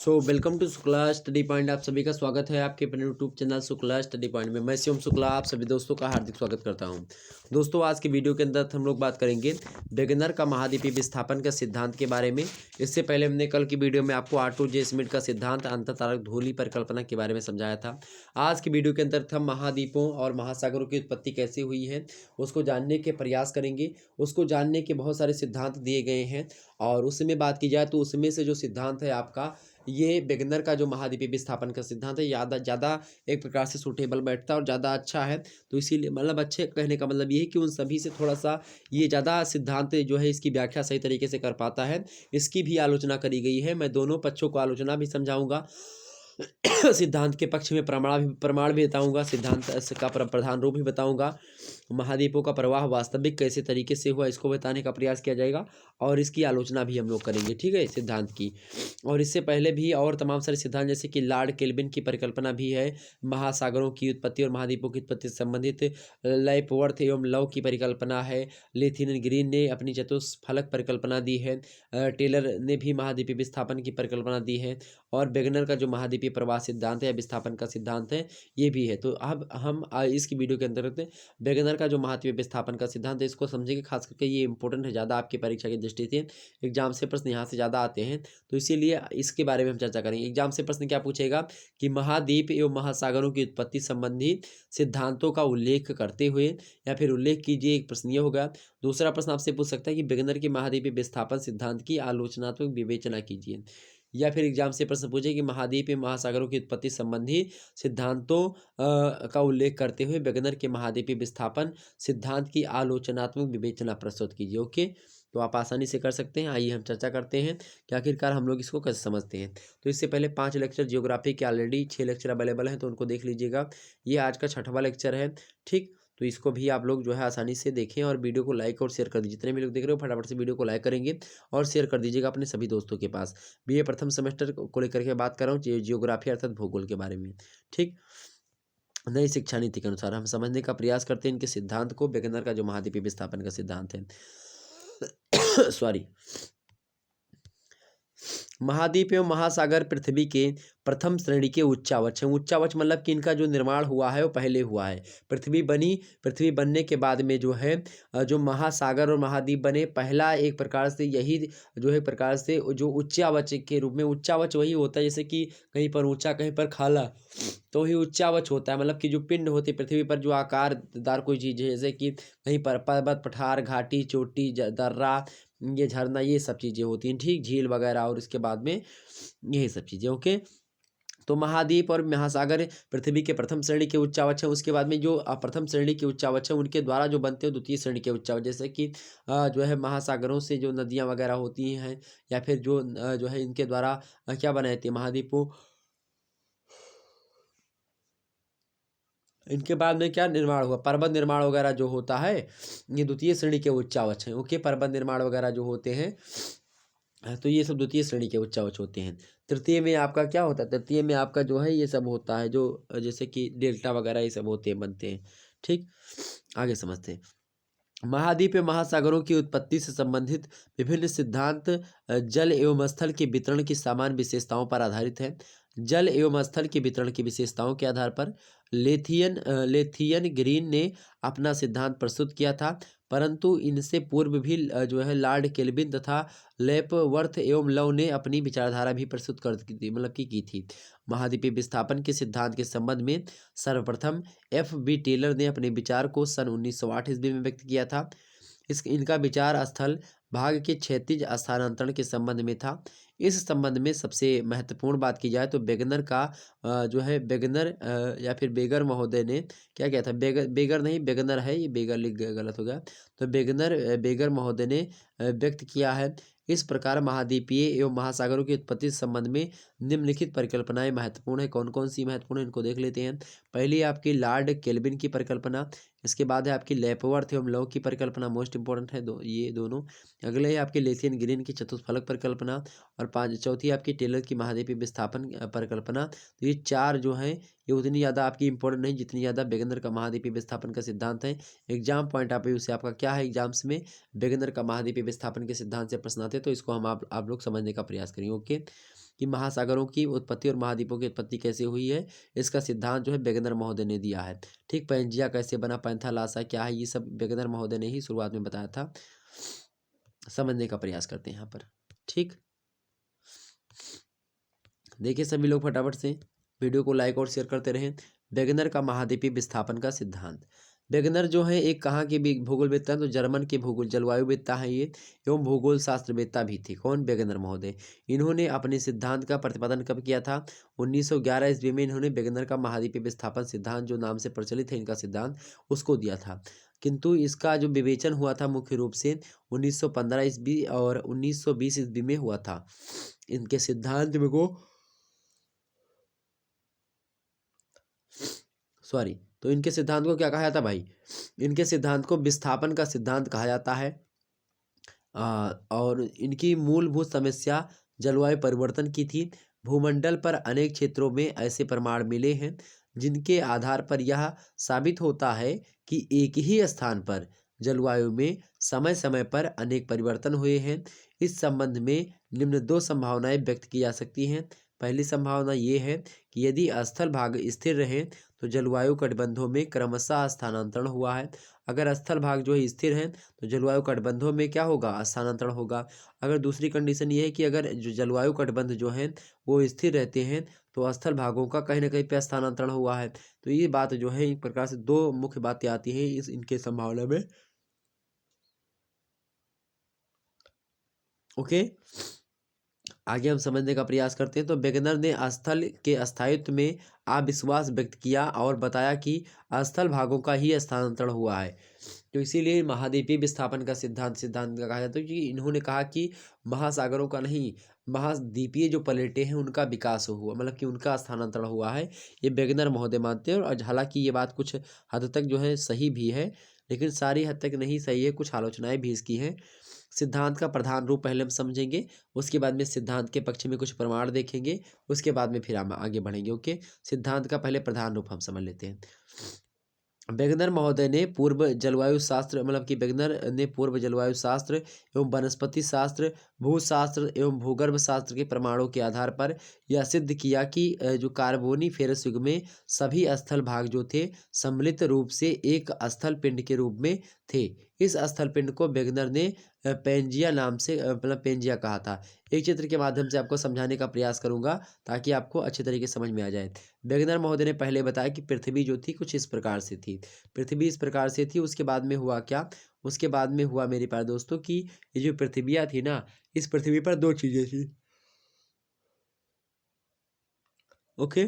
Welcome to Shukla study point. आप सभी का स्वागत है आपके अपने YouTube channel Shukla study point में। मैं शिवम शुक्ला आप सभी दोस्तों का हार्दिक स्वागत करता हूं। दोस्तों, आज की वीडियो के अंदर हम लोग बात करेंगे वेगनर का महाद्वीपीय विस्थापन का सिद्धांत के बारे में। इससे पहले हमने कल की वीडियो में आपको R2J स्मिथ का सिद्धांत अंतःतारक धूलि परिकल्पना के बारे में समझाया था। आज की वीडियो के अंदर हम महाद्वीपों और महासागरों की उत्पत्ति कैसे हुई है उसको जानने के प्रयास करेंगे। उसको जानने के बहुत सारे सिद्धांत दिए गए हैं और उसमें बात की जाए तो उसमें से जो सिद्धांत है आपका ये वेगनर का जो महाद्वीपीय विस्थापन का सिद्धांत है ज़्यादा एक प्रकार से सूटेबल बैठता है और ज़्यादा अच्छा है। तो इसीलिए मतलब अच्छे कहने का मतलब ये है कि उन सभी से थोड़ा सा ये ज़्यादा सिद्धांत जो है इसकी व्याख्या सही तरीके से कर पाता है। इसकी भी आलोचना करी गई है। मैं दोनों पक्षों को आलोचना भी समझाऊंगा सिद्धांत के पक्ष में प्रमाण भी बताऊंगा, सिद्धांत का प्रधान रूप भी बताऊंगा। महाद्वीपों का प्रवाह वास्तविक कैसे तरीके से हुआ इसको बताने का प्रयास किया जाएगा और इसकी आलोचना भी हम लोग करेंगे, ठीक है, सिद्धांत की। और इससे पहले भी और तमाम सारे सिद्धांत जैसे कि लॉर्ड केल्विन की परिकल्पना भी है, महासागरों की उत्पत्ति और महाद्वीपों की उत्पत्ति से संबंधित लैपवर्थ एवं लव की परिकल्पना है। लेथियन ग्रीन ने अपनी चतुष्फलक परिकल्पना दी है। टेलर ने भी महाद्वीपीय विस्थापन की परिकल्पना दी है और वेगनर का जो महाद्वीपीय प्रवाह सिद्धांत है या विस्थापन का सिद्धांत है ये भी है। तो अब हम इसकी वीडियो के अंतर्गत वेगनर का जो महाद्वीपीय विस्थापन का सिद्धांत है इसको समझेंगे। खास करके ये इंपॉर्टेंट है ज़्यादा आपकी परीक्षा की दृष्टि से, एग्जाम से प्रश्न यहाँ से ज़्यादा आते हैं तो इसीलिए इसके बारे में हम चर्चा करेंगे। एग्जाम से प्रश्न क्या पूछेगा कि महाद्वीप एवं महासागरों की उत्पत्ति संबंधी सिद्धांतों का उल्लेख करते हुए या फिर उल्लेख कीजिए, एक प्रश्न ये होगा। दूसरा प्रश्न आपसे पूछ सकता है कि वेगनर के महाद्वीपीय विस्थापन सिद्धांत की आलोचनात्मक विवेचना कीजिए। या फिर एग्जाम से प्रश्न पूछे कि महाद्वीप एवं महासागरों की उत्पत्ति संबंधी सिद्धांतों का उल्लेख करते हुए वेगनर के महाद्वीपीय विस्थापन सिद्धांत की आलोचनात्मक विवेचना प्रस्तुत कीजिए। ओके, तो आप आसानी से कर सकते हैं। आइए हम चर्चा करते हैं कि आखिरकार हम लोग इसको कैसे समझते हैं। तो इससे पहले 5 लेक्चर जियोग्राफी के ऑलरेडी 6 लेक्चर अवेलेबल हैं तो उनको देख लीजिएगा। ये आज का 6वां लेक्चर है, ठीक। तो इसको भी आप लोग जो है आसानी से देखें और वीडियो को लाइक और शेयर कर दीजिए। जितने भी लोग देख रहे हो फटाफट से वीडियो को लाइक करेंगे और शेयर कर दीजिएगा अपने सभी दोस्तों के पास। बीए प्रथम सेमेस्टर को लेकर के बात कर रहा हूँ, जियोग्राफी अर्थात भूगोल के बारे में, ठीक। नई शिक्षा नीति के अनुसार हम समझने का प्रयास करते हैं इनके सिद्धांत को, वेगनर का जो महाद्वीपीय विस्थापन का सिद्धांत है सॉरी। महाद्वीप एवं महासागर पृथ्वी के प्रथम श्रेणी के उच्चावच हैं। उच्चावच मतलब कि इनका जो निर्माण हुआ है वो पहले हुआ है। पृथ्वी बनी, पृथ्वी बनने के बाद में जो है जो महासागर और महाद्वीप बने, पहला एक प्रकार से यही जो है प्रकार से जो उच्चावच के रूप में, उच्चावच वही होता है जैसे कि कहीं पर ऊंचा कहीं पर खाला, तो ही उच्चावच होता है। मतलब कि जो पिंड होती है पृथ्वी पर जो आकारदार कोई चीज़ है जैसे कि कहीं पर पर्वत, पठार, घाटी, चोटी, दर्रा, ये झरना, ये सब चीज़ें होती हैं, ठीक, झील वगैरह, और इसके बाद में यही सब चीज़ें। ओके, तो महाद्वीप और महासागर पृथ्वी के प्रथम श्रेणी के उच्चावच हैं। उसके बाद में जो प्रथम श्रेणी के उच्चावच हैं उनके द्वारा जो बनते हैं द्वितीय श्रेणी के उच्चावच, जैसे कि जो है महासागरों से जो नदियाँ वगैरह होती हैं या फिर जो है इनके द्वारा क्या बनाए थे महाद्वीपों, इनके बाद में क्या निर्माण हुआ, पर्वत निर्माण वगैरह जो होता है ये द्वितीय श्रेणी के उच्चावच हैं। ओके, पर्वत निर्माण वगैरह जो होते हैं तो ये सब द्वितीय श्रेणी के उच्चावच होते हैं। तृतीय में आपका क्या होता है, तृतीय में आपका जो है ये सब होता है जो जैसे कि डेल्टा वगैरह ये सब होते हैं, बनते हैं, ठीक। आगे समझते हैं। महाद्वीप एवं महासागरों की उत्पत्ति से संबंधित विभिन्न सिद्धांत जल एवं स्थल के वितरण की सामान्य विशेषताओं पर आधारित है। जल एवं स्थल के वितरण की विशेषताओं के आधार पर लेथियन ग्रीन ने अपना सिद्धांत प्रस्तुत किया था, परंतु इनसे पूर्व भी जो है लॉर्ड केल्विन तथा लेपवर्थ एवं लव ने अपनी विचारधारा भी प्रस्तुत कर की थी। महाद्वीपीय विस्थापन के सिद्धांत के संबंध में सर्वप्रथम F.B. टेलर ने अपने विचार को सन 1908 ईस्वी में व्यक्त किया था। इनका विचार स्थल भाग के क्षैतिज स्थानांतरण के संबंध में था। इस संबंध में सबसे महत्वपूर्ण बात की जाए तो वेगनर का जो है वेगनर या फिर बेगर महोदय ने क्या किया था, बेगर नहीं वेगनर है, ये बेगर लिख गलत हो गया, तो बेगर महोदय ने व्यक्त किया है। इस प्रकार महाद्वीपीय एवं महासागरों की उत्पत्ति के संबंध में निम्नलिखित परिकल्पनाएं महत्वपूर्ण है। कौन कौन सी महत्वपूर्ण है इनको देख लेते हैं। पहली आपकी लॉर्ड केल्विन की परिकल्पना, इसके बाद है आपकी लेपवर्थ एवं लव की परिकल्पना, मोस्ट इंपॉर्टेंट है ये दोनों। अगले है आपकी लेथियन ग्रीन की चतुष्फलक परिकल्पना और चौथी आपकी टेलर की महाद्वीपीय विस्थापन परिकल्पना। तो ये 4 जो है ये उतनी ज़्यादा आपकी इंपॉर्टेंट नहीं जितनी ज़्यादा वेगनर का महाद्वीपीय विस्थापन का सिद्धांत है। एग्जाम पॉइंट ऑफ व्यू से आपका क्या है, एग्जाम्स में वेगनर का महाद्वीपीय विस्थापन के सिद्धांत से प्रश्न आते हैं तो इसको हम आप लोग समझने का प्रयास करेंगे। ओके, कि महासागरों की उत्पत्ति और महाद्वीपों की उत्पत्ति कैसे हुई है, इसका सिद्धांत जो है वेगनर महोदय ने दिया है। ठीक, पैंजिया कैसे बना, पैंथालासा क्या है, ये सब वेगनर महोदय ने ही शुरुआत में बताया था। समझने का प्रयास करते हैं यहाँ पर। ठीक, देखिए सभी लोग फटाफट से वीडियो को लाइक और शेयर करते रहें। वेगनर का महाद्वीपीय विस्थापन का सिद्धांत। वेगनर जो है एक कहाँ के भी भूगोलवेत्ता हैं, तो जर्मन के भूगोल जलवायुवेत्ता हैं ये, एवं भूगोल शास्त्रवेत्ता भी थे। कौन? वेगनर महोदय। इन्होंने अपने सिद्धांत का प्रतिपादन कब किया था? 1911 ईस्वी में इन्होंने वेगनर का महाद्वीपीय विस्थापन सिद्धांत, जो नाम से प्रचलित है इनका सिद्धांत, उसको दिया था। किंतु इसका जो विवेचन हुआ था मुख्य रूप से 1915 ईस्वी और 1920 ईस्वी में हुआ था। इनके सिद्धांत में को तो इनके सिद्धांत को क्या कहा जाता है भाई? इनके सिद्धांत को विस्थापन का सिद्धांत कहा जाता है। और इनकी मूलभूत समस्या जलवायु परिवर्तन की थी। भूमंडल पर अनेक क्षेत्रों में ऐसे प्रमाण मिले हैं जिनके आधार पर यह साबित होता है कि एक ही स्थान पर जलवायु में समय समय पर अनेक परिवर्तन हुए हैं। इस संबंध में निम्न दो संभावनाएं व्यक्त की जा सकती हैं। पहली संभावना ये है कि यदि स्थल भाग स्थिर रहे तो जलवायु कटिबंधों में क्रमशः स्थानांतरण हुआ है। अगर स्थल भाग जो है स्थिर है तो जलवायु कटिबंधों में क्या होगा? स्थानांतरण होगा। अगर दूसरी कंडीशन ये है कि अगर जो जलवायु कटिबंध जो है वो स्थिर रहते हैं तो स्थल भागों का कहीं ना कहीं पे स्थानांतरण हुआ है। तो ये बात जो है एक प्रकार से दो मुख्य बातें आती हैं इस इनके संभावना में। ओके, आगे हम समझने का प्रयास करते हैं। तो वेगनर ने स्थल के स्थायित्व में अविश्वास व्यक्त किया और बताया कि स्थल भागों का ही स्थानांतरण हुआ है। तो इसीलिए महाद्वीपीय विस्थापन का सिद्धांत का कहा जाता है कि इन्होंने कहा कि महासागरों का नहीं, महाद्वीपीय जो प्लेटें हैं उनका विकास हुआ, मतलब कि उनका स्थानांतरण हुआ है। ये वेगनर महोदय मानते हैं। और हालांकि ये बात कुछ हद तक जो है सही भी है, लेकिन सारी हद तक नहीं सही है, कुछ आलोचनाएं भी इसकी हैं। सिद्धांत का प्रधान रूप पहले हम समझेंगे, उसके बाद में सिद्धांत के पक्ष में कुछ प्रमाण देखेंगे, उसके बाद में फिर हम आगे बढ़ेंगे। ओके, सिद्धांत का पहले प्रधान रूप हम समझ लेते हैं। वेगनर महोदय ने पूर्व जलवायु शास्त्र, मतलब कि वेगनर ने पूर्व जलवायु शास्त्र एवं वनस्पति शास्त्र, भूशास्त्र एवं भूगर्भ शास्त्र के प्रमाणों के आधार पर यह सिद्ध किया कि जो कार्बोनिफेरस युग में सभी स्थल भाग जो थे सम्मिलित रूप से एक स्थल पिंड के रूप में थे। इस स्थल पिंड को वेगनर ने पेंजिया नाम से, मतलब पेंजिया कहा था। एक चित्र के माध्यम से आपको समझाने का प्रयास करूंगा ताकि आपको अच्छे तरीके से समझ में आ जाए। वेगनर महोदय ने पहले बताया कि पृथ्वी जो थी कुछ इस प्रकार से थी। पृथ्वी इस प्रकार से थी। उसके बाद में हुआ क्या? उसके बाद में हुआ मेरे प्यारे दोस्तों कि ये जो पृथ्वियाँ थी ना, इस पृथ्वी पर दो चीजें थी। ओके,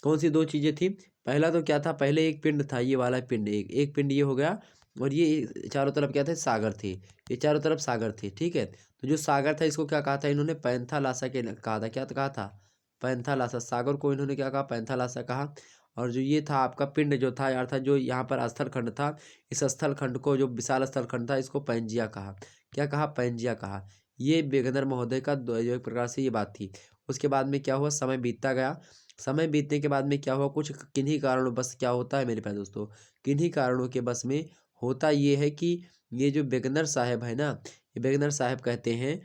कौन सी दो चीजें थी? पहला तो क्या था? पहले एक पिंड था, ये वाला पिंड, एक पिंड ये हो गया, और ये चारों तरफ क्या थे? सागर थे। ये चारों तरफ सागर थे। ठीक है, तो जो सागर था इसको क्या कहा था इन्होंने? पैंथालासा के कहा था। क्या कहा था? पैंथालासा। सागर को इन्होंने क्या कहा? पैंथालासा कहा। और जो ये था आपका पिंड जो था यार, था जो यहाँ पर स्थल खंड था, इस स्थल खंड को, जो विशाल स्थल खंड था, इसको पैंजिया कहा। क्या कहा? पैंजिया कहा। ये वेगनर महोदय का जो एक प्रकार से ये बात थी। उसके बाद में क्या हुआ? समय बीतता गया। समय बीतने के बाद में क्या हुआ? कुछ किन्हीं कारणों बस क्या होता है मेरे प्यारे दोस्तों, किन्हीं कारणों के बस में होता ये है कि ये जो वेगनर साहब है ना, ये वेगनर साहब कहते हैं,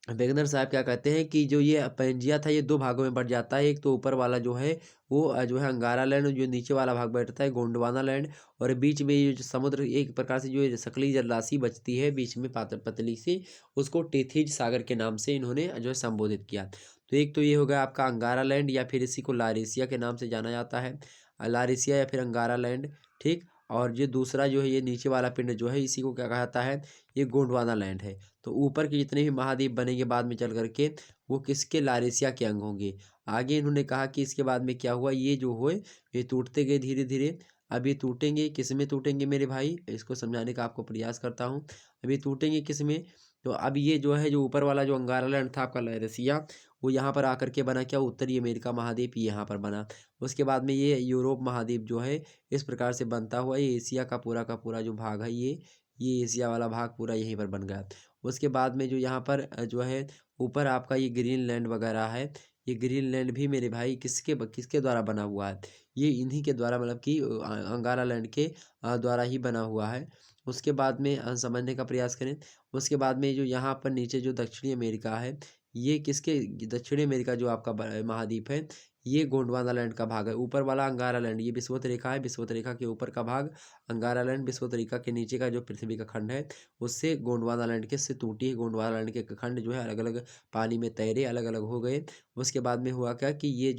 वेगनर साहब क्या कहते हैं कि जो ये पेंजिया था ये दो भागों में बढ़ जाता है। एक तो ऊपर वाला जो है वो जो है अंगारा लैंड, जो नीचे वाला भाग बैठता है गोंडवाना लैंड, और बीच में ये जो समुद्र, एक प्रकार से जो ये सकली जलराशि बचती है बीच में पतली सी, उसको टेथिज सागर के नाम से इन्होंने जो है संबोधित किया। तो एक तो ये हो गया आपका अंगारा लैंड, या फिर इसी को लारेशिया के नाम से जाना जाता है, लारेशिया या फिर अंगारा लैंड। ठीक, और ये दूसरा जो है ये नीचे वाला पिंड जो है इसी को क्या कहा जाता है? ये गोंडवाना लैंड है। तो ऊपर के जितने भी महाद्वीप बनेंगे बाद में चल करके, वो किसके? लारेशिया के अंग होंगे। आगे इन्होंने कहा कि इसके बाद में क्या हुआ? ये जो हुए ये टूटते गए धीरे धीरे। अब ये टूटेंगे किस में? टूटेंगे मेरे भाई, इसको समझाने का आपको प्रयास करता हूँ। अभी टूटेंगे किस में? तो अब ये जो है, जो ऊपर वाला जो अंगारा लैंड था आपका लारेशिया, वो यहाँ पर आकर के बना क्या? उत्तरी अमेरिका महाद्वीप यहाँ पर बना। उसके बाद में ये यूरोप महाद्वीप जो है इस प्रकार से बनता हुआ ये एशिया का पूरा जो भाग है, ये एशिया वाला भाग पूरा यहीं पर बन गया। उसके बाद में जो यहाँ पर जो है ऊपर आपका ये ग्रीनलैंड वगैरह है, ये ग्रीनलैंड भी मेरे भाई किसके द्वारा बना हुआ है? ये इन्हीं के द्वारा, मतलब कि अंगारा लैंड के द्वारा ही बना हुआ है। उसके बाद में समझने का प्रयास करें। उसके बाद में जो यहाँ पर नीचे जो दक्षिणी अमेरिका है, ये किसके दक्षिणी अमेरिका जो आपका महाद्वीप है ये गोंडवाना लैंड का भाग है। ऊपर वाला अंगारा लैंड ये विषुवत रेखा है, विषुवत रेखा के ऊपर का भाग अंगारा लैंड, विषुवत रेखा के नीचे का जो पृथ्वी का खंड है उससे गोंडवाना लैंड के से टूटी है। गोंडवाना लैंड के खंड जो है अलग अलग पानी में तैरे, अलग अलग हो गए। उसके बाद में हुआ क्या कि ये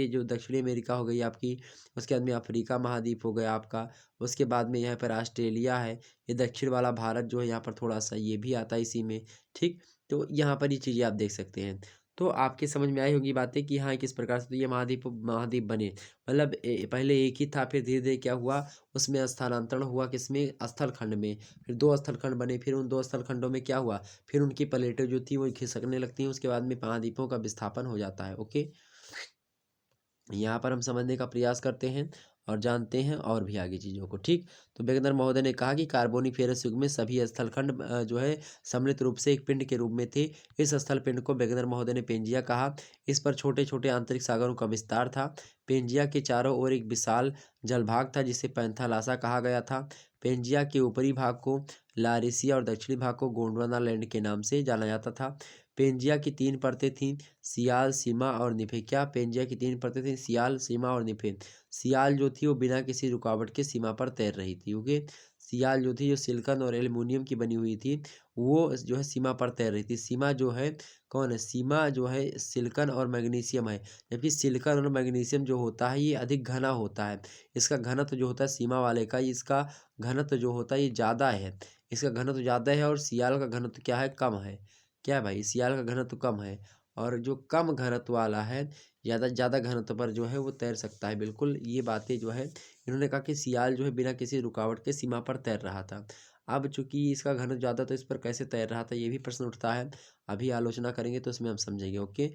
जो दक्षिणी अमेरिका हो गई आपकी, उसके बाद में अफ्रीका महाद्वीप हो गया आपका। उसके बाद में यहाँ पर ऑस्ट्रेलिया है, ये दक्षिण वाला भारत जो है यहाँ पर थोड़ा सा ये भी आता है इसी में। ठीक, तो यहाँ पर ये चीज़ें आप देख सकते हैं। तो आपके समझ में आई होगी बातें कि हाँ किस प्रकार से तो ये महाद्वीप महाद्वीप बने। मतलब पहले एक ही था, फिर धीरे धीरे क्या हुआ उसमें स्थानांतरण हुआ, किसमें, स्थल खंड में। फिर 2 स्थल खंड बने, फिर उन 2 स्थल खंडों में क्या हुआ, फिर उनकी प्लेटें जो थी वो खिसकने लगती हैं। उसके बाद में महाद्वीपों का विस्थापन हो जाता है। ओके, यहाँ पर हम समझने का प्रयास करते हैं और जानते हैं और भी आगे चीज़ों को। ठीक, तो वेगनर महोदय ने कहा कि कार्बोनिफेरस युग में सभी स्थलखंड जो है सम्मिलित रूप से एक पिंड के रूप में थे। इस स्थल पिंड को वेगनर महोदय ने पेंजिया कहा। इस पर छोटे छोटे आंतरिक सागरों का विस्तार था। पेंजिया के चारों ओर एक विशाल जलभाग था जिसे पैंथालासा कहा गया था। पेंजिया के ऊपरी भाग को लारेसिया और दक्षिणी भाग को गोंडवाना लैंड के नाम से जाना जाता था। पेंजिया की 3 परतें थीं, सियाल, सीमा और निफे। क्या, पेंजिया की 3 परतें थीं, सियाल, सीमा और निफे। सियाल जो थी वो बिना किसी रुकावट के सीमा पर तैर रही थी। ओके, सियाल जो थी जो सिलिकॉन और एल्युमिनियम की बनी हुई थी वो जो है सीमा पर तैर रही थी। सीमा जो है कौन है, सीमा जो है सिलिकॉन और मैग्नीशियम है। जबकि सिलिकॉन और मैग्नीशियम जो होता है ये अधिक घना होता है। इसका घनत्व जो होता है सीमा वाले का, इसका घनत्व जो होता है ये ज़्यादा है। इसका घनत्व ज़्यादा है और सियाल का घनत्व क्या है, कम है। क्या है भाई, सियाल का घनत्व कम है और जो कम घनत्व वाला है ज़्यादा ज़्यादा घनत्व पर जो है वो तैर सकता है। बिल्कुल ये बातें जो है इन्होंने कहा कि सियाल जो है बिना किसी रुकावट के सीमा पर तैर रहा था। अब चूंकि इसका घनत्व ज़्यादा तो इस पर कैसे तैर रहा था ये भी प्रश्न उठता है। अभी आलोचना करेंगे तो इसमें हम समझेंगे। ओके,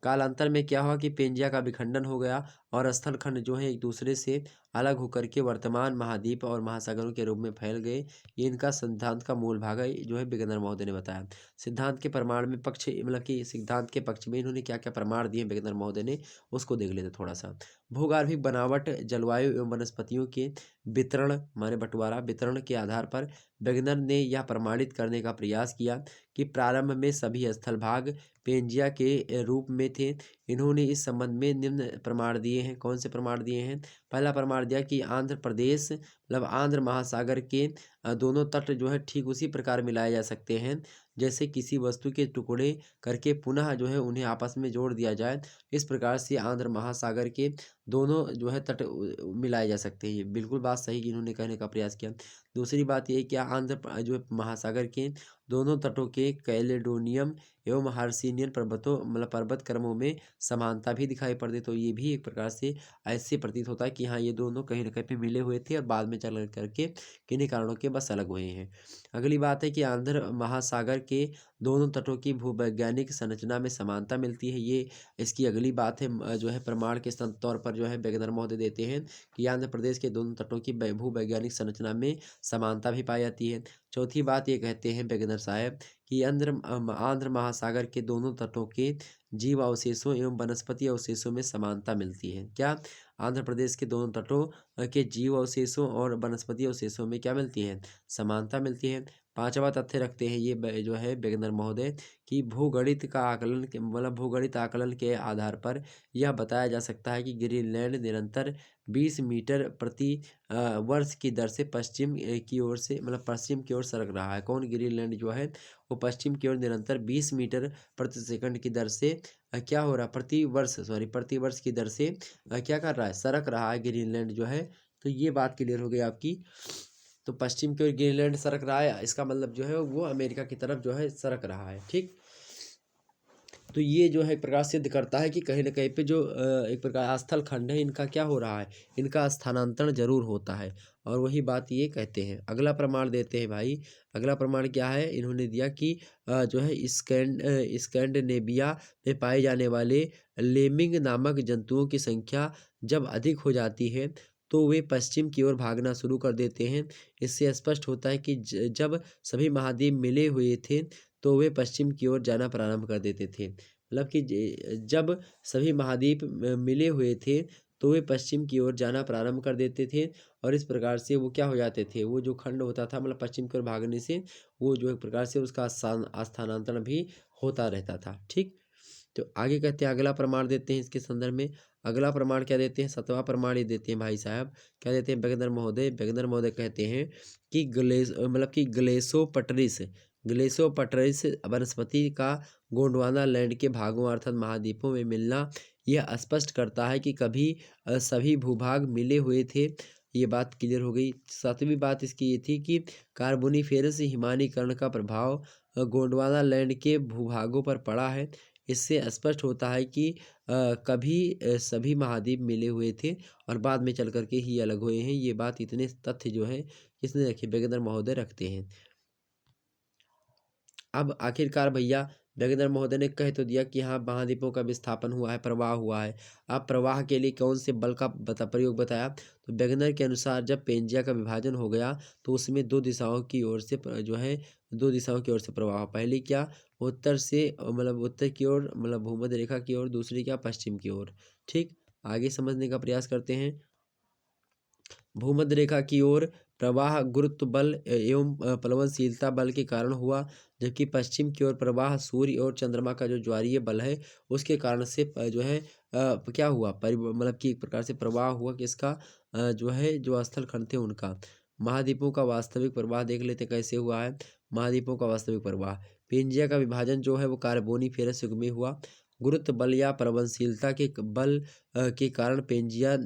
कालांतर में क्या हुआ कि पेंजिया का विखंडन हो गया और स्थल खंड जो है एक दूसरे से अलग होकर के वर्तमान महाद्वीप और महासागरों के रूप में फैल गए। ये इनका सिद्धांत का मूल भाग है जो है विगनर महोदय ने बताया। सिद्धांत के प्रमाण में पक्ष, मतलब कि सिद्धांत के पक्ष में इन्होंने क्या क्या प्रमाण दिए विगनर महोदय ने, उसको देख लेते थोड़ा सा। भूगर्भिक बनावट, जलवायु एवं वनस्पतियों के वितरण माने बंटवारा वितरण के आधार पर वेगनर ने यह प्रमाणित करने का प्रयास किया कि प्रारंभ में सभी स्थल भाग पेंजिया के रूप में थे। इन्होंने इस संबंध में निम्न प्रमाण दिए हैं। कौन से प्रमाण दिए हैं? पहला प्रमाण दिया कि आंध्र प्रदेश मतलब आंध्र महासागर के दोनों तट जो है ठीक उसी प्रकार मिलाए जा सकते हैं जैसे किसी वस्तु के टुकड़े करके पुनः जो है उन्हें आपस में जोड़ दिया जाए। इस प्रकार से आंध्र महासागर के दोनों जो है तट मिलाए जा सकते हैं। ये बिल्कुल बात सही इन्होंने कहने का प्रयास किया। दूसरी बात ये कि जो है महासागर के दोनों तटों के कैलेडोनियम एवं हार्सिनियन पर्वतों मतलब पर्वत क्रमों में समानता भी दिखाई पड़ती। तो ये भी एक प्रकार से ऐसे प्रतीत होता है कि हाँ ये दोनों कहीं ना कहीं पे मिले हुए थे और बाद में चल करके किन्हीं कारणों के बस अलग हुए हैं। अगली बात है कि आंध्र महासागर के दोनों तटों की भूवैज्ञानिक संरचना में समानता मिलती है। ये इसकी अगली बात है जो है प्रमाण के तौर पर जो है वेगनर महोदय देते हैं कि आंध्र प्रदेश के दोनों तटों की भूवैज्ञानिक संरचना में समानता भी पाई जाती है। चौथी बात ये कहते हैं वेगनर साहब कि आंध्र महासागर के दोनों तटों के जीव अवशेषों एवं वनस्पति अवशेषों में समानता मिलती है। क्या, आंध्र प्रदेश के दोनों तटों के जीव अवशेषों और वनस्पति अवशेषों में क्या मिलती है, समानता मिलती है। पांचवा तथ्य रखते हैं ये जो है वेगनर महोदय कि भूगणित का आकलन के मतलब भूगणित आकलन के आधार पर यह बताया जा सकता है कि ग्रीनलैंड निरंतर 20 मीटर प्रति वर्ष की दर से पश्चिम की ओर से मतलब पश्चिम की ओर सरक रहा है। कौन, ग्रीनलैंड जो है वो पश्चिम की ओर निरंतर 20 मीटर प्रति सेकंड की दर से क्या हो रहा है, प्रति वर्ष की दर से क्या कर रहा है, सरक रहा है ग्रीनलैंड जो है। तो ये बात क्लियर हो गई आपकी। तो पश्चिम की ओर ग्रीनलैंड सरक रहा है, इसका मतलब जो है वो अमेरिका की तरफ जो है सरक रहा है। ठीक, तो ये जो है एक प्रकार सिद्ध करता है कि कहीं ना कहीं पे जो एक प्रकार स्थल खंड है इनका क्या हो रहा है, इनका स्थानांतरण जरूर होता है। और वही बात ये कहते हैं। अगला प्रमाण देते हैं भाई। अगला प्रमाण क्या है, इन्होंने दिया कि जो है स्कैंडिनेविया में पाए जाने वाले लेमिंग नामक जंतुओं की संख्या जब अधिक हो जाती है तो वे पश्चिम की ओर भागना शुरू कर देते हैं। इससे स्पष्ट होता है कि जब सभी महाद्वीप मिले हुए थे तो वे पश्चिम की ओर जाना प्रारंभ कर देते थे। मतलब कि जब सभी महाद्वीप मिले हुए थे तो वे पश्चिम की ओर जाना प्रारंभ कर देते थे और इस प्रकार से वो क्या हो जाते थे, वो जो खंड होता था मतलब पश्चिम की ओर भागने से वो जो एक प्रकार से उसका स्थानांतरण भी होता रहता था। ठीक, तो आगे कहते हैं अगला प्रमाण देते हैं इसके संदर्भ में। अगला प्रमाण क्या देते हैं, 7वां प्रमाण ये देते हैं भाई साहब, क्या देते हैं वेगनर महोदय। वेगनर महोदय कहते हैं कि ग्लेसोपटरिस वनस्पति का गोंडवाना लैंड के भागों अर्थात महाद्वीपों में मिलना यह स्पष्ट करता है कि कभी सभी भूभाग मिले हुए थे। ये बात क्लियर हो गई। 7वीं बात इसकी ये थी कि कार्बोनिफेरस हिमानीकरण का प्रभाव गोंडवाना लैंड के भूभागों पर पड़ा है। इससे स्पष्ट होता है कि कभी सभी महाद्वीप मिले हुए थे और बाद में चल करके ही अलग हुए हैं। ये बात इतने तथ्य जो है किसने रखे, वेगनर महोदय रखते हैं। अब आखिरकार भैया वेगनर महोदय ने कह तो दिया कि हाँ महाद्वीपों का विस्थापन हुआ है, प्रवाह हुआ है। अब प्रवाह के लिए कौन से बल का प्रयोग बताया, तो वेगनर के अनुसार जब पेंजिया का विभाजन हो गया तो उसमें दो दिशाओं की ओर से जो है दो दिशाओं की ओर से प्रवाह। पहली क्या, उत्तर से मतलब उत्तर की ओर मतलब भूमध्य रेखा की ओर, दूसरी क्या पश्चिम की ओर। ठीक, आगे समझने का प्रयास करते हैं। भूमध्य रेखा की ओर प्रवाह गुरुत्व बल एवं प्लवनशीलता बल के कारण हुआ, जबकि पश्चिम की ओर प्रवाह सूर्य और चंद्रमा का जो ज्वारीय बल है उसके कारण से जो है क्या हुआ, मतलब कि एक प्रकार से प्रवाह हुआ किसका, जो है जो स्थल खंड थे उनका। महाद्वीपों का वास्तविक प्रवाह देख लेते कैसे हुआ है। महाद्वीपों का वास्तविक प्रवाह, पेंजिया का विभाजन जो है वो कार्बोनिफेरस युग में हुआ। गुरुत्व बल या प्रवनशीलता के बल के कारण पेंजिया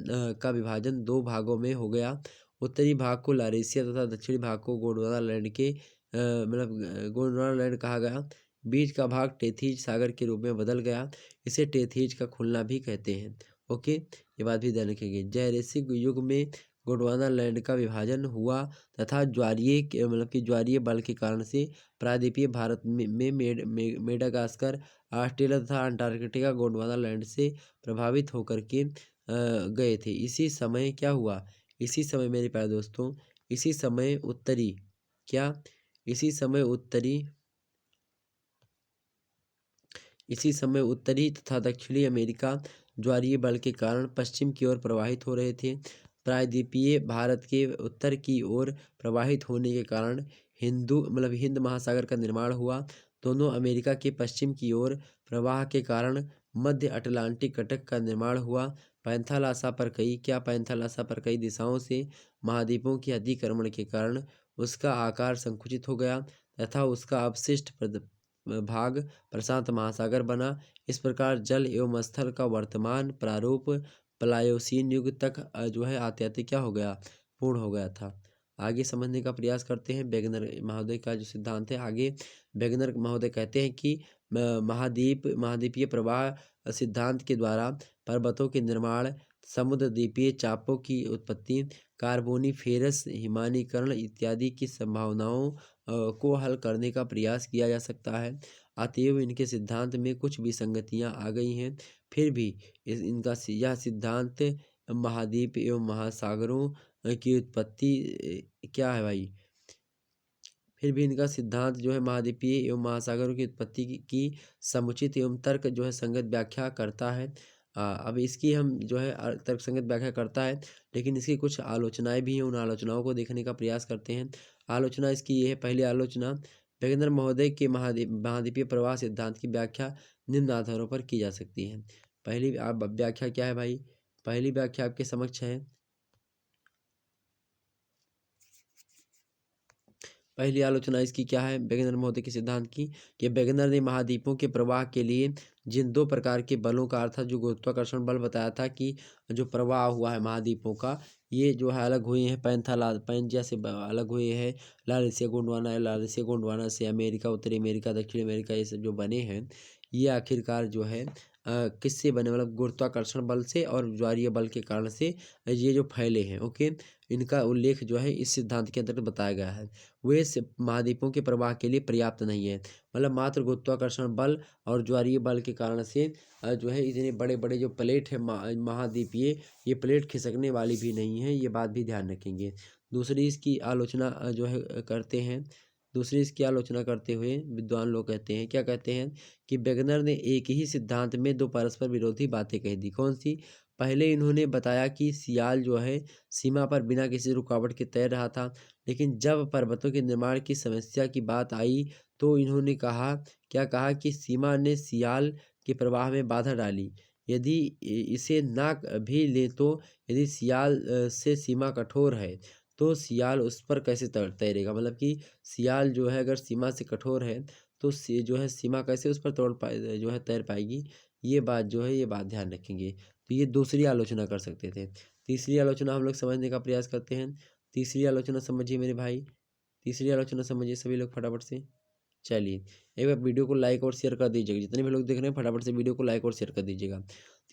का विभाजन दो भागों में हो गया। उत्तरी भाग को लारेशिया तथा दक्षिणी भाग को गोंडवाना लैंड के मतलब गोंडवाना लैंड कहा गया। बीच का भाग टेथीज सागर के रूप में बदल गया। इसे टेथीज का खुलना भी कहते हैं। ओके, ये बात भी ध्यान रखेंगे। जैरेसिक युग में गोंडवाना लैंड का विभाजन हुआ तथा ज्वारीय मतलब कि ज्वारीय बल के कारण से प्रायद्वीपीय भारत में मेडागास्कर, ऑस्ट्रेलिया तथा अंटार्कटिका गोंडवाना लैंड से प्रभावित होकर के गए थे। इसी समय क्या हुआ, इसी समय मेरे प्यारे दोस्तों, इसी समय उत्तरी क्या, इसी समय उत्तरी इसी समय उत्तरी तथा दक्षिणी अमेरिका ज्वारीय बल के कारण पश्चिम की ओर प्रवाहित हो रहे थे। प्रायद्वीपीय भारत के उत्तर की ओर प्रवाहित होने के कारण हिंद महासागर का निर्माण हुआ। दोनों अमेरिका के पश्चिम की ओर प्रवाह के कारण मध्य अटलांटिक कटक का निर्माण हुआ। पैंथालासा पर कई दिशाओं से महाद्वीपों के अतिक्रमण के कारण उसका आकार संकुचित हो गया तथा उसका अवशिष्ट भाग प्रशांत महासागर बना। इस प्रकार जल एवं स्थल का वर्तमान प्रारूप प्लायोसीन युग तक जो है आते आते क्या हो गया, पूर्ण हो गया था। आगे समझने का प्रयास करते हैं वेगनर महोदय का जो सिद्धांत है। आगे वेगनर महोदय कहते हैं कि महाद्वीपीय प्रवाह सिद्धांत के द्वारा पर्वतों के निर्माण, समुद्र द्वीपीय चापों की उत्पत्ति, कार्बोनिफेरस हिमानीकरण इत्यादि की संभावनाओं को हल करने का प्रयास किया जा सकता है। अतएव इनके सिद्धांत में कुछ विसंगतियां आ गई हैं। फिर भी यह सिद्धांत महाद्वीप एवं महासागरों की उत्पत्ति क्या है भाई, फिर भी इनका सिद्धांत जो है महाद्वीपीय एवं महासागरों की उत्पत्ति की समुचित एवं तर्क जो है संगत व्याख्या करता है। अब इसकी हम जो है तर्क संगत व्याख्या करता है, लेकिन इसकी कुछ आलोचनाएं भी हैं। उन आलोचनाओं को देखने का प्रयास करते हैं। आलोचना इसकी ये है, पहली आलोचना, वेगनर महोदय के महाद्वीपीय प्रवाह सिद्धांत की व्याख्या निम्न आधारों पर की जा सकती है। पहली व्याख्या क्या है भाई, पहली व्याख्या आपके समक्ष है। पहली आलोचना इसकी क्या है वेगनर महोदय के सिद्धांत की, कि वेगनर ने महाद्वीपों के प्रवाह के लिए जिन दो प्रकार के बलों का अर्थात जो गुरुत्वाकर्षण बल बताया था कि जो प्रवाह हुआ है महाद्वीपों का, ये जो है अलग हुए हैं पैंजिया से अलग हुए हैं। लारेशिया गोंडवाना से अमेरिका, उत्तरी अमेरिका, दक्षिण अमेरिका, ये सब जो बने हैं ये आखिरकार जो है किससे बने, मतलब गुरुत्वाकर्षण बल से और ज्वारीय बल के कारण से ये जो फैले हैं। ओके, इनका उल्लेख जो है इस सिद्धांत के अंतर्गत बताया गया है। वे महाद्वीपों के प्रवाह के लिए पर्याप्त नहीं है, मतलब मात्र गुरुत्वाकर्षण बल और ज्वारीय बल के कारण से जो है इतने बड़े बड़े जो प्लेट है महाद्वीपीय, ये प्लेट खिसकने वाली भी नहीं है। ये बात भी ध्यान रखेंगे। दूसरी इसकी आलोचना जो है करते हैं, दूसरी इसकी आलोचना करते हुए विद्वान लोग कहते हैं, क्या कहते हैं कि वेगनर ने एक ही सिद्धांत में दो परस्पर विरोधी बातें कह दी। कौन सी, पहले इन्होंने बताया कि सियाल जो है सीमा पर बिना किसी रुकावट के तैर रहा था, लेकिन जब पर्वतों के निर्माण की समस्या की बात आई तो इन्होंने कहा, क्या कहा कि सीमा ने सियाल के प्रवाह में बाधा डाली। यदि इसे ना भी ले तो यदि सियाल से सीमा कठोर है तो सियाल उस पर कैसे तैरेगा। मतलब कि सियाल जो है अगर सीमा से कठोर है तो जो है सीमा कैसे उस पर तोड़ पाए जो है तैर पाएगी। ये बात जो है ये बात ध्यान रखेंगे। तो ये दूसरी आलोचना कर सकते थे। तीसरी आलोचना हम लोग समझने का प्रयास करते हैं। तीसरी आलोचना समझिए मेरे भाई, तीसरी आलोचना समझिए सभी लोग फटाफट से। चलिए, एक बार वीडियो को लाइक और शेयर कर दीजिएगा। जितने भी लोग देख रहे हैं फटाफट से वीडियो को लाइक और शेयर कर दीजिएगा।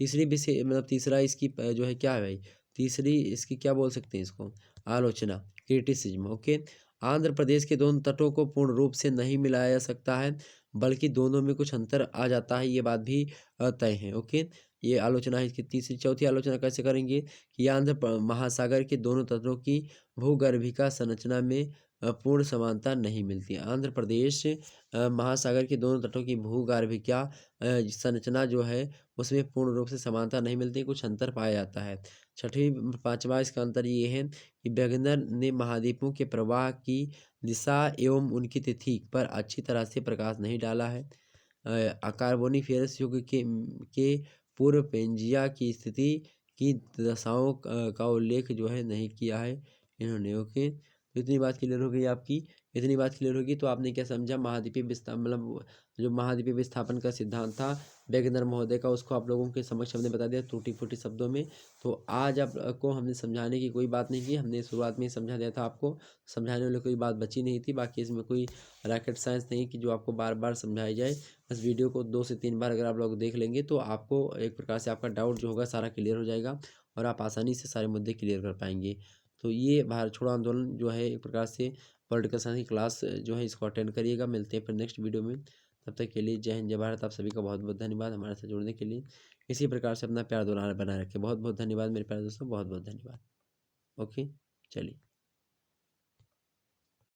तीसरी विषय मतलब तीसरा इसकी जो है क्या है भाई, तीसरी इसकी क्या बोल सकते हैं इसको, आलोचना, क्रिटिसिज्म। ओके, आंध्र प्रदेश के दोनों तटों को पूर्ण रूप से नहीं मिलाया जा सकता है, बल्कि दोनों में कुछ अंतर आ जाता है, ये बात भी तय है। ओके, ये आलोचना है इसकी तीसरी। चौथी आलोचना कैसे करेंगे कि महासागर के दोनों तटों की भूगर्भिका संरचना में पूर्ण समानता नहीं मिलती। आंध्र प्रदेश महासागर के दोनों तटों की भूगर्भिका संरचना जो है उसमें पूर्ण रूप से समानता नहीं मिलती, कुछ अंतर पाया जाता है। छठी पांचवा इसका अंतर ये है कि वैगनर ने महाद्वीपों के प्रवाह की दिशा एवं उनकी तिथि पर अच्छी तरह से प्रकाश नहीं डाला है। कार्बोनिफेरस युग के पूर्व पेंजिया की स्थिति की दशाओं का उल्लेख जो है नहीं किया है इन्होंने। ओके, तो इतनी बात क्लियर हो गई आपकी। इतनी बात क्लियर होगी तो आपने क्या समझा, महाद्वीपीय विस्तार मतलब जो महाद्वीपीय विस्थापन का सिद्धांत था वेगनर महोदय का, उसको आप लोगों के समक्ष हमने बता दिया टूटी फूटी शब्दों में। तो आज आपको हमने समझाने की कोई बात नहीं की, हमने शुरुआत में ही समझा दिया था आपको, समझाने वाली कोई बात बची नहीं थी। बाकी इसमें कोई रॉकेट साइंस नहीं कि जो आपको बार बार समझाई जाए। बस वीडियो को 2 से 3 बार अगर आप लोग देख लेंगे तो आपको एक प्रकार से आपका डाउट जो होगा सारा क्लियर हो जाएगा और आप आसानी से सारे मुद्दे क्लियर कर पाएंगे। तो ये भारत छोड़ो आंदोलन जो है एक प्रकार से पॉलिटिकल साइंस की क्लास जो है इसको अटेंड करिएगा। मिलते हैं फिर नेक्स्ट वीडियो में, तब तक के लिए जय हिंद जय भारत। आप सभी का बहुत बहुत धन्यवाद हमारे साथ जुड़ने के लिए। इसी प्रकार से अपना प्यार दुलार बनाए रखें। बहुत बहुत धन्यवाद मेरे प्यारे दोस्तों, बहुत बहुत धन्यवाद। ओके, चलिए।